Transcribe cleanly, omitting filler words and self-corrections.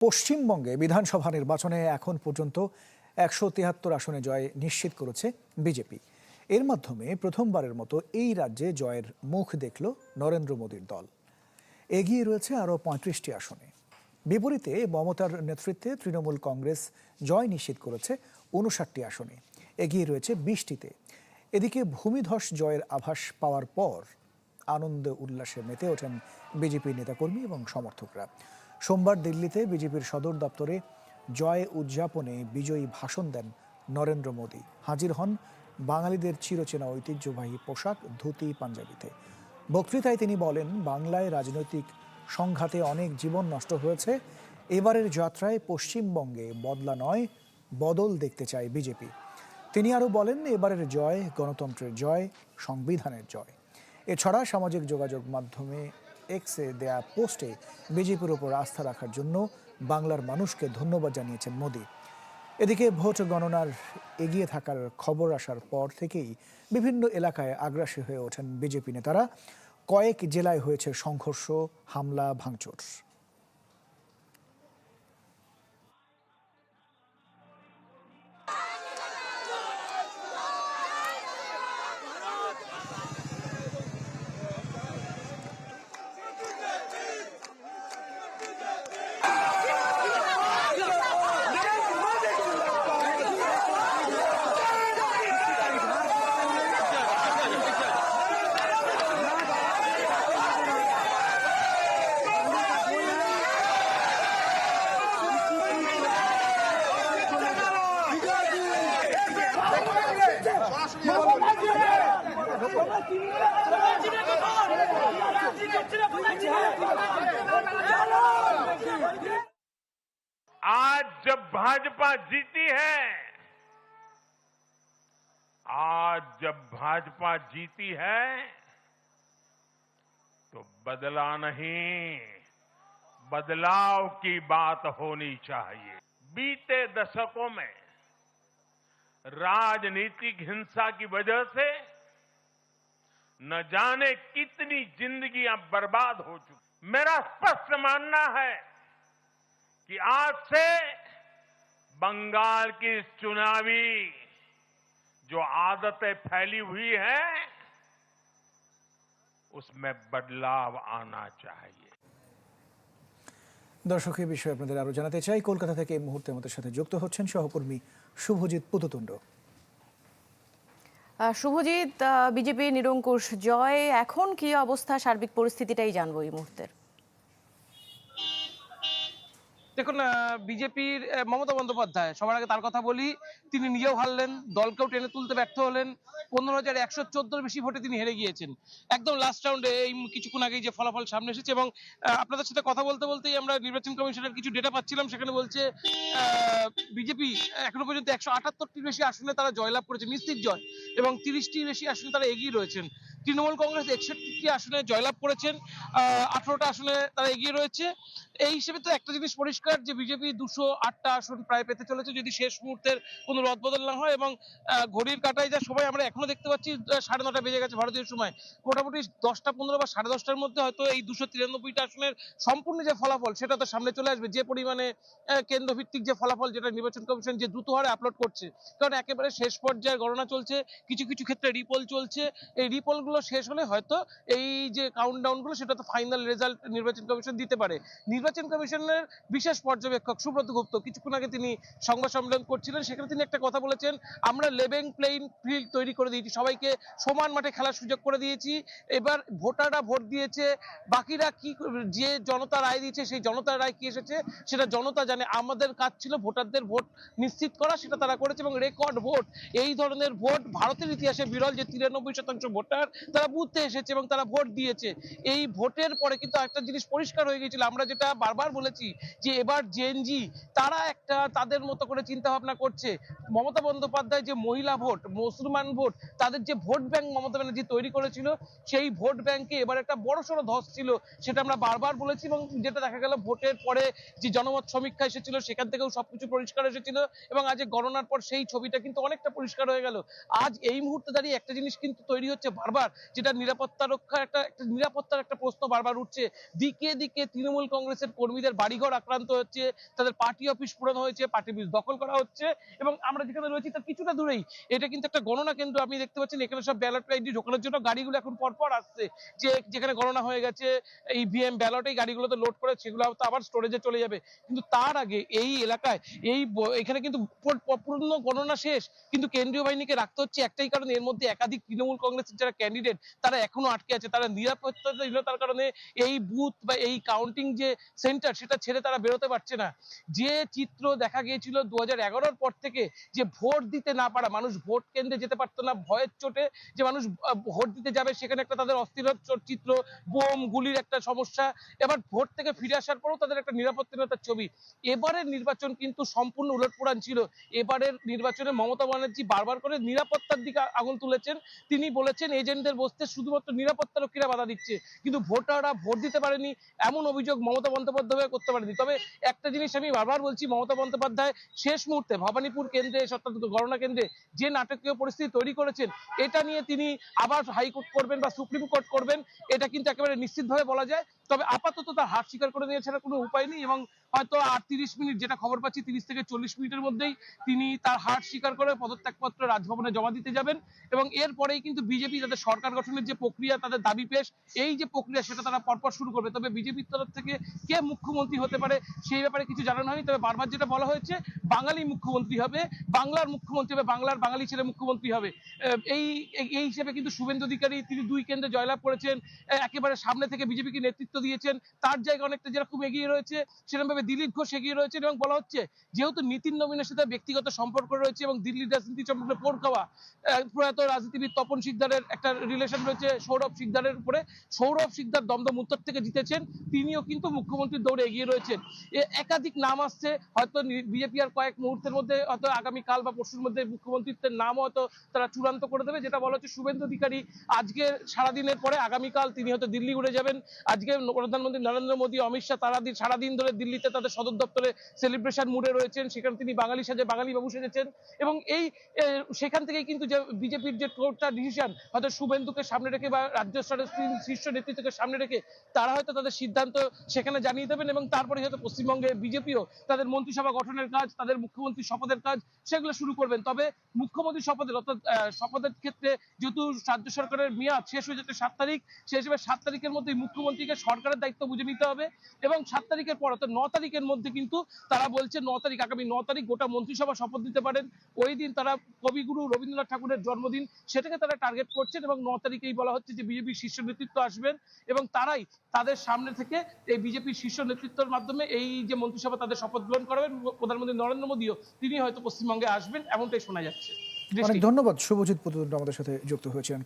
পশ্চিমবঙ্গে বিধানসভা নির্বাচনে এখন পর্যন্ত ১৭৩ আসনে জয় নিশ্চিত করেছে বিজেপি। এর মাধ্যমে প্রথমবারের মতো এই রাজ্যে জয়ের মুখ দেখল নরেন্দ্র মোদীর দল। এগিয়ে রয়েছে আরও ৩৫টি আসনে। বিপরীতে মমতার নেতৃত্বে তৃণমূল কংগ্রেস জয় নিশ্চিত করেছে ৫৯টি আসনে, এগিয়ে রয়েছে ২০টিতে। এদিকে ভূমিধস জয়ের আভাস পাওয়ার পর আনন্দ উল্লাসে মেতে ওঠেন বিজেপি নেতাকর্মী এবং সমর্থকরা। সোমবার দিল্লিতে বিজেপির সদর দপ্তরে জয় উদযাপনে বিজয়ী ভাষণ দেন নরেন্দ্র মোদী। হাজির হন বাঙালিদের চিরচেনা ঐতিহ্যবাহী পোশাক ধুতি পাঞ্জাবিতে। বক্তৃতায় তিনি বলেন, বাংলায় রাজনৈতিক সংঘাতে অনেক জীবন নষ্ট হয়েছে। এবারের যাত্রায় পশ্চিমবঙ্গে বদলা নয়, বদল দেখতে চায় বিজেপি। তিনি আরও বলেন, এবারের জয় গণতন্ত্রের জয়, সংবিধানের জয়। এছাড়া সামাজিক যোগাযোগ মাধ্যমে এক্সে দেয়া পোস্টে বিজেপির ওপর আস্থা রাখার জন্য বাংলার মানুষকে ধন্যবাদ জানিয়েছেন মোদী। এদিকে ভোট গণনার এগিয়ে থাকার খবর আসার পর থেকেই বিভিন্ন এলাকায় আগ্রাসী হয়ে ওঠেন বিজেপি নেতারা। কয়েক জেলায় হয়েছে সংঘর্ষ, হামলা, ভাঙচুর। आज जब भाजपा जीती है, तो बदला नहीं, बदलाव की बात होनी चाहिए। बीते दशकों में राजनीतिक हिंसा की वजह से न जाने कितनी जिंदगियां बर्बाद हो चुकी। मेरा स्पष्ट मानना है कि आज से बंगाल की चुनावी जो आदतें फैली हुई है, उसमें बदलाव आना चाहिए। দর্শক, এই বিষয়ে আপনাদের আরো জানাতে চাই। কলকাতা থেকে এই মুহূর্তে আমাদের সাথে যুক্ত হচ্ছেন সহকর্মী শুভজিৎ পুততুণ্ড। শুভজিৎ, বিজেপি নিরঙ্কুশ জয়, এখন কি অবস্থা, সার্বিক পরিস্থিতিটাই জানবো এই মুহূর্তের। দেখুন, বিজেপির মমতা বন্দ্যোপাধ্যায়, সবার আগে তার কথা বলি, তিনি নিজেও হারলেন, দলকেও টেনে তুলতে ব্যর্থ হলেন। 15,114 বেশি ভোটে তিনি হেরে গিয়েছেন একদম লাস্ট রাউন্ডে। এই কিছুক্ষণ আগেই যে ফলাফল সামনে এসেছে, এবং আপনাদের সাথে কথা বলতে বলতেই আমরা নির্বাচন কমিশনের কিছু ডেটা পাচ্ছিলাম, সেখানে বলছে বিজেপি এখনো পর্যন্ত 178টির বেশি আসনে তারা জয়লাভ করেছে, নিশ্চিত জয়, এবং 30টির বেশি আসনে তারা এগিয়ে রয়েছেন। তৃণমূল কংগ্রেস 61টি আসনে জয়লাভ করেছেন, 18টা আসনে তারা এগিয়ে রয়েছে। এই হিসেবে তো একটা জিনিস পরিষ্কার যে বিজেপি 208টা আসন প্রায় পেতে চলেছে, যদি শেষ মুহূর্তের কোনো রদবদল না হয়। এবং ঘড়ির কাঁটায় যা সময় আমরা এখনো দেখতে পাচ্ছি, 9:30 বেজে গেছে ভারতীয় সময়। মোটামুটি 10টা 15 বা 10:30টার মধ্যে হয়তো এই 293টা আসনের সম্পূর্ণ যে ফলাফল সেটা তো সামনে চলে আসবে, যে পরিমাণে কেন্দ্রভিত্তিক যে ফলাফল, যেটা নির্বাচন কমিশন যে দ্রুত হারে আপলোড করছে। কারণ একেবারে শেষ পর্যায়ে গণনা চলছে, কিছু কিছু ক্ষেত্রে রিপোল চলছে। এই রিপোলগুলো শেষ হলে হয়তো এই যে কাউন্টডাউনগুলো, সেটা তো ফাইনাল রেজাল্ট নির্বাচন কমিশন দিতে পারে। নির্বাচন কমিশনের বিশেষ পর্যবেক্ষক সুব্রত গুপ্ত কিছুক্ষণ আগে তিনি সংবাদ সম্মেলন করছিলেন, সেখানে তিনি একটা কথা বলেছেন, আমরা লেভেল প্লেইং ফিল্ড তৈরি করে দিয়েছি, সবাইকে সমান মাঠে খেলার সুযোগ করে দিয়েছি। এবার ভোটাররা ভোট দিয়েছে, বাকিরা কি, যে জনতা রায় দিয়েছে সেই জনতার রায় কি এসেছে সেটা জনতা জানে। আমাদের কাজ ছিল ভোটারদের ভোট নিশ্চিত করা, সেটা তারা করেছে, এবং রেকর্ড ভোট, এই ধরনের ভোট ভারতের ইতিহাসে বিরল, যে 93% ভোটার তারা বুথে এসেছে এবং তারা ভোট দিয়েছে। এই ভোটের পরে কিন্তু একটা জিনিস পরিষ্কার হয়ে গিয়েছিল, আমরা যেটা বারবার বলেছি যে এবার জেনজি তারা একটা তাদের মতো করে চিন্তা ভাবনা করছে। মমতা বন্দ্যোপাধ্যায় যে মহিলা ভোট, মুসলমান ভোট, তাদের যে ভোট ব্যাংক মমতা ব্যানার্জি তৈরি করেছিল, সেই ভোট ব্যাংকে এবার একটা বড়সড় ধস ছিল, সেটা আমরা বারবার বলেছি। এবং যেটা দেখা গেল ভোটের পরে যে জনমত সমীক্ষা এসেছিল, সেখান থেকেও সবকিছু পরিষ্কার এসেছিল, এবং আজ গণনার পর সেই ছবিটা কিন্তু অনেকটা পরিষ্কার হয়ে গেল। আজ এই মুহূর্তে দাঁড়িয়ে একটা জিনিস কিন্তু তৈরি হচ্ছে বারবার, যেটা নিরাপত্তা রক্ষার একটা নিরাপত্তার একটা প্রশ্ন বারবার উঠছে। দিকে দিকে তৃণমূল কংগ্রেসের কর্মীদের বাড়িঘর আক্রান্ত হচ্ছে, তাদের পার্টি অফিস পোড়ানো হয়েছে, পার্টি অফিস দখল করা হচ্ছে, এবং আমরা যেখানে রয়েছি তার কিছুটা দূরেই এটা কিন্তু একটা গণনা কেন্দ্র। আপনি দেখতে পাচ্ছেন এখানে সব ব্যালট আইডি ঢোকানোর জন্য গাড়িগুলো এখন পরপর আসছে, যে যেখানে গণনা হয়ে গেছে ইভিএম ব্যালট এই গাড়িগুলোতে লোড করে সেগুলো হয়তো আবার স্টোরেজে চলে যাবে। কিন্তু তার আগে এই এলাকায় এখানে কিন্তু পূর্ণ গণনা শেষ, কিন্তু কেন্দ্রীয় বাহিনীকে রাখতে হচ্ছে একটাই কারণ, এর মধ্যে একাধিক তৃণমূল কংগ্রেসের যারা ক্যান্ডিডেট তারা এখনো আটকে আছে। তারা নিরাপত্তাহীনতার কারণে এই বুথ বা এই কাউন্টিং যে সেন্টার সেটা ছেড়ে তারা বেরোতে পারছে না। যে চিত্র দেখা গিয়েছিল 2011-র পর থেকে, যে ভোট দিতে না পারা, মানুষ ভোট কেন্দ্রে যেতে পারতো না ভয়ের চোটে, যে মানুষ ভোট দিতে যাবে সেখানে একটা তাদের অস্থিরতার চিত্র, বোম গুলির একটা সমস্যা, এবার ভোট থেকে ফিরে আসার পরও তাদের একটা নিরাপত্তাহীনতার ছবি। এবারের নির্বাচন কিন্তু সম্পূর্ণ উলটপুরাণ ছিল। এবারের নির্বাচনে মমতা ব্যানার্জি বারবার করে নিরাপত্তার দিকে আঙুল তুলেছেন। তিনি বলেছেন এজেন্টদের বসতে শুধুমাত্র নিরাপত্তা রক্ষীরা বাধা দিচ্ছে, কিন্তু ভোটাররা ভোট দিতে পারেনি এমন অভিযোগ মমতা বন্দ্যোপাধ্যায় করতে পারেনি। তবে একটা জিনিস আমি বারবার বলছি, মমতা বন্দ্যোপাধ্যায় শেষ মুহূর্তে ভবানীপুর কেন্দ্রে অর্থাৎ গণনা কেন্দ্রে যে নাটকীয় পরিস্থিতি তৈরি করেছেন, এটা নিয়ে তিনি আবার হাইকোর্ট করবেন বা সুপ্রিম কোর্ট করবেন, এটা কিন্তু একেবারে নিশ্চিতভাবে বলা যায়। তবে আপাতত তার হার স্বীকার করে নিয়ে ছাড়া কোনো উপায় নেই, এবং হয়তো আর 30 মিনিট, যেটা খবর পাচ্ছি 30 থেকে 40 মিনিটের মধ্যেই তিনি তার হার স্বীকার করে পদত্যাগপত্র রাজভবনে জমা দিতে যাবেন। এবং এরপরেই কিন্তু বিজেপি তাদের সরকার গঠনের যে প্রক্রিয়া, তাদের দাবি পেশ, এই যে প্রক্রিয়া সেটা তারা পরপর শুরু করবে। তবে বিজেপির তরফ থেকে কে মুখ্যমন্ত্রী হতে পারে সেই ব্যাপারে কিছু জানানো হয়নি। তবে বারবার যেটা বলা হয়েছে, বাঙালি মুখ্যমন্ত্রী হবে, বাংলার মুখ্যমন্ত্রী হবে, বাংলার বাঙালি ছেলে মুখ্যমন্ত্রী হবে। এই এই হিসেবে কিন্তু শুভেন্দু অধিকারী, তিনি 2 কেন্দ্রে জয়লাভ করেছেন, একেবারে সামনে থেকে বিজেপিকে নেতৃত্ব দিয়েছেন, তার জায়গা অনেকটা যেরকম এগিয়ে রয়েছে সেরকমভাবে দিলীপ ঘোষ এগিয়ে রয়েছেন। এবং বলা হচ্ছে যেহেতু নীতিন নবীনের সাথে ব্যক্তিগত সম্পর্ক রয়েছে এবং দিল্লির রাজনীতি সম্পর্কে পোড় খাওয়া প্রয়াত রাজনীতিবিদ তপন শিকদারের একটা রিলেশন রয়েছে সৌরভ শিকদারের উপরে, সৌরভ শিকদার দমদম উত্তর থেকে জিতেছেন, তিনিও কিন্তু মুখ্যমন্ত্রীর দৌড়ে এগিয়ে রয়েছেন। একাধিক নাম আসছে, হয়তো বিজেপি আর কয়েক মুহূর্তের মধ্যে, হয়তো আগামীকাল বা পরশুর মধ্যে মুখ্যমন্ত্রীত্বের নাম হয়তো তারা চূড়ান্ত করে দেবে। যেটা বলা হচ্ছে শুভেন্দু অধিকারী আজকে সারাদিনের পরে আগামীকাল তিনি হয়তো দিল্লি উড়ে যাবেন। আজকে প্রধানমন্ত্রী নরেন্দ্র মোদী, অমিত শাহ তারা সারাদিন ধরে দিল্লিতে তাদের সদর দপ্তরে সেলিব্রেশন মুডে রয়েছেন, সেখানে তিনি বাঙালি সাজে বাঙালি বাবু সেজেছেন। এবং এই সেখান থেকেই কিন্তু যে বিজেপির যে টোটা ডিসিশন, হয়তো শুভেন্দুকে সামনে রেখে বা রাজ্য স্তরের শীর্ষ নেতৃত্বকে সামনে রেখে তারা হয়তো তাদের সিদ্ধান্ত সেখানে জানিয়ে দেবেন, এবং তারপরে হয়তো পশ্চিমবঙ্গে বিজেপিও তাদের মন্ত্রিসভা গঠনের কাজ, তাদের মুখ্যমন্ত্রী শপথের কাজ সেগুলো শুরু করবেন। তবে মুখ্যমন্ত্রী শপথের অর্থাৎ শপথের ক্ষেত্রে যেহেতু রাজ্য সরকারের মেয়াদ শেষ হয়ে যাচ্ছে 7 তারিখ, সেই হিসেবে 7 তারিখের মধ্যে মুখ্যমন্ত্রীকে সরকারের দায়িত্ব বুঝে নিতে হবে। এবং 7 তারিখের পর অর্থাৎ 9 তারিখের মধ্যে কিন্তু তারা বলছে আগামী 9 তারিখ গোটা মন্ত্রিসভা শপথ দিতে পারেন। ওই দিন তারা কবিগুরু রবীন্দ্রনাথ ঠাকুরের জন্মদিন, সেটাকে তারা টার্গেট করছেন, এবং 9 তারিখেই বলা হচ্ছে যে বিজেপির শীর্ষ নেতৃত্ব আসবেন এবং তারাই তাদের সামনে থেকে এই বিজেপির শীর্ষ নেতৃত্বের মাধ্যমে এই যে মন্ত্রিসভা তাদের শপথ গ্রহণ করাবেন। প্রধানমন্ত্রী নরেন্দ্র মোদীও তিনি হয়তো পশ্চিমবঙ্গে আসবেন, এমনটাই শোনা যাচ্ছে। অনেক ধন্যবাদ শুভজিৎ পুতুল আমাদের সাথে যুক্ত হয়েছিলেন।